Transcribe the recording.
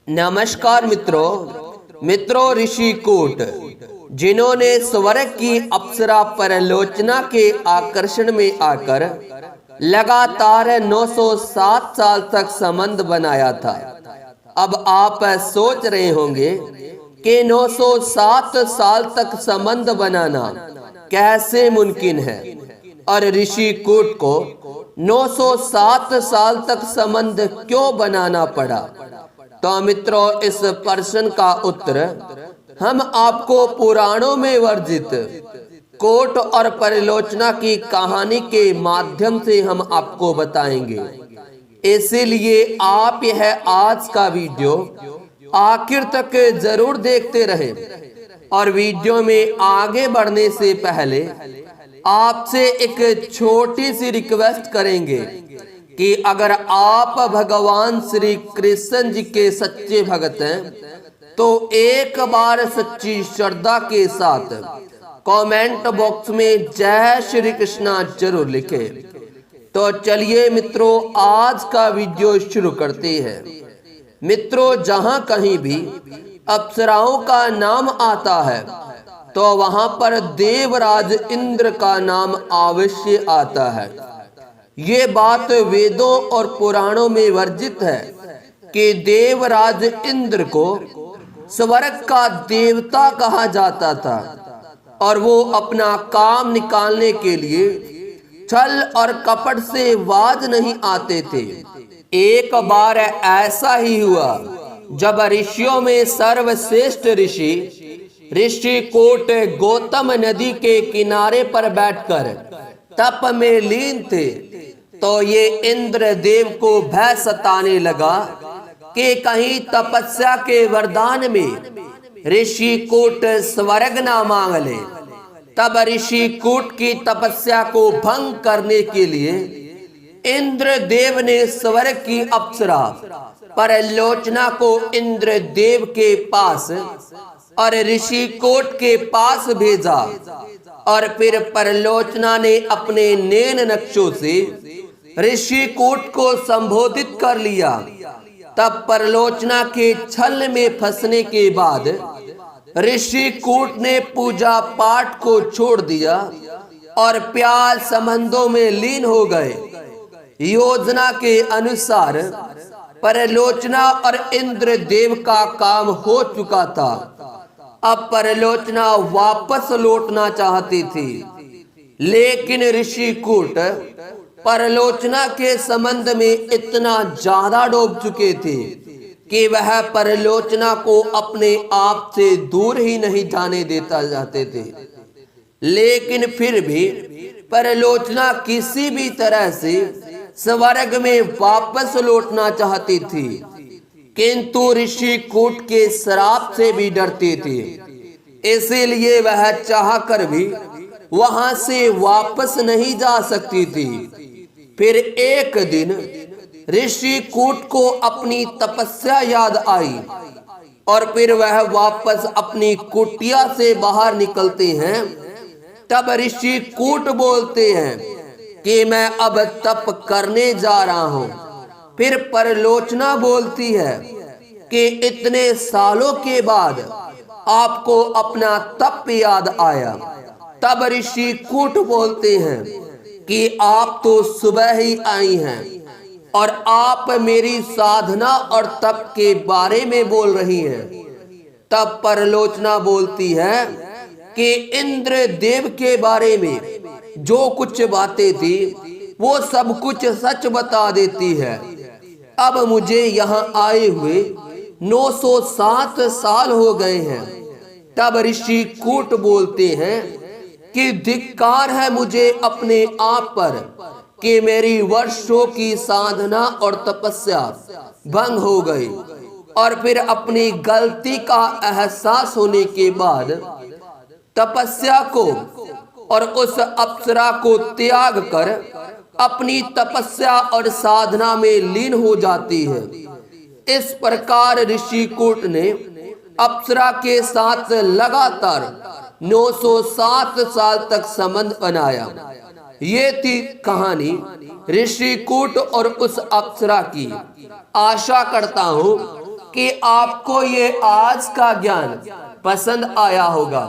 नमस्कार मित्रों ऋषि कूट जिन्होंने स्वर्ग की अप्सरा परलोचना के आकर्षण में आकर लगातार 907 साल तक संबंध बनाया था। अब आप सोच रहे होंगे कि 907 साल तक संबंध बनाना कैसे मुमकिन है और ऋषि कूट को 907 साल तक संबंध क्यों बनाना पड़ा। तो मित्रों, इस प्रश्न का उत्तर हम आपको पुराणों में वर्णित कोट और परिलोचना की कहानी के माध्यम से हम आपको बताएंगे। इसीलिए आप यह आज का वीडियो आखिर तक जरूर देखते रहें। और वीडियो में आगे बढ़ने से पहले आपसे एक छोटी सी रिक्वेस्ट करेंगे कि अगर आप भगवान श्री कृष्ण जी के सच्चे भक्त हैं तो एक बार सच्ची श्रद्धा के साथ कमेंट बॉक्स में जय श्री कृष्णा जरूर लिखें। तो चलिए मित्रों, आज का वीडियो शुरू करते हैं। मित्रों, जहां कहीं भी अप्सराओं का नाम आता है तो वहां पर देवराज इंद्र का नाम अवश्य आता है। ये बात वेदों और पुराणों में वर्णित है कि देवराज इंद्र को स्वर्ग का देवता कहा जाता था और वो अपना काम निकालने के लिए छल और कपट से बाज नहीं आते थे। एक बार ऐसा ही हुआ जब ऋषियों में सर्वश्रेष्ठ ऋषि कूट गौतम नदी के किनारे पर बैठकर तप में लीन थे तो ये इंद्र देव को भय सताने लगा कि कहीं तपस्या के वरदान में ऋषि कूट स्वर्ग ना मांग ले। तब ऋषि कूट की तपस्या को भंग करने के लिए इंद्र देव ने स्वर्ग की अप्सरा परलोचना को इंद्र देव के पास और ऋषि कूट के पास भेजा और फिर परलोचना ने अपने नैन नक्शों से ऋषि कूट को संबोधित कर लिया। तब परलोचना के छल में फंसने के बाद ऋषि कूट ने पूजा पाठ को छोड़ दिया और प्यार संबंधों में लीन हो गए। योजना के अनुसार परलोचना और इंद्र देव का काम हो चुका था। अब परलोचना वापस लौटना चाहती थी, लेकिन ऋषि कूट परलोचना के संबंध में इतना ज्यादा डूब चुके थे कि वह परलोचना को अपने आप से दूर ही नहीं जाने देता जाते थे। लेकिन फिर भी परलोचना किसी भी तरह से स्वर्ग में वापस लौटना चाहती थी, किंतु ऋषि कूट के श्राप से भी डरती थी। इसीलिए वह चाहकर भी वहां से वापस नहीं जा सकती थी। फिर एक दिन ऋषि कूट को अपनी तपस्या याद आई और फिर वह वापस अपनी कुटिया से बाहर निकलते हैं। तब ऋषि कूट बोलते हैं कि मैं अब तप करने जा रहा हूं। फिर परलोचना बोलती है कि इतने सालों के बाद आपको अपना तप याद आया। तब ऋषि कूट बोलते हैं कि आप तो सुबह ही आई हैं और आप मेरी साधना और तप के बारे में बोल रही हैं। तब परलोचना बोलती है कि इंद्र देव के बारे में जो कुछ बातें थी वो सब कुछ सच बता देती है। अब मुझे यहाँ आए हुए 907 साल हो गए हैं। तब ऋषि कूट बोलते हैं कि धिक्कार है मुझे अपने आप पर कि मेरी वर्षों की साधना और तपस्या भंग हो गई। और फिर अपनी गलती का एहसास होने के बाद तपस्या को और उस अप्सरा को त्याग कर अपनी तपस्या और साधना में लीन हो जाती है। इस प्रकार ऋषि कूट ने अप्सरा के साथ लगातार 907 साल तक संबंध बनाया। ये थी कहानी ऋषि कूट और उस अप्सरा की। आशा करता हूँ कि आपको ये आज का ज्ञान पसंद आया होगा।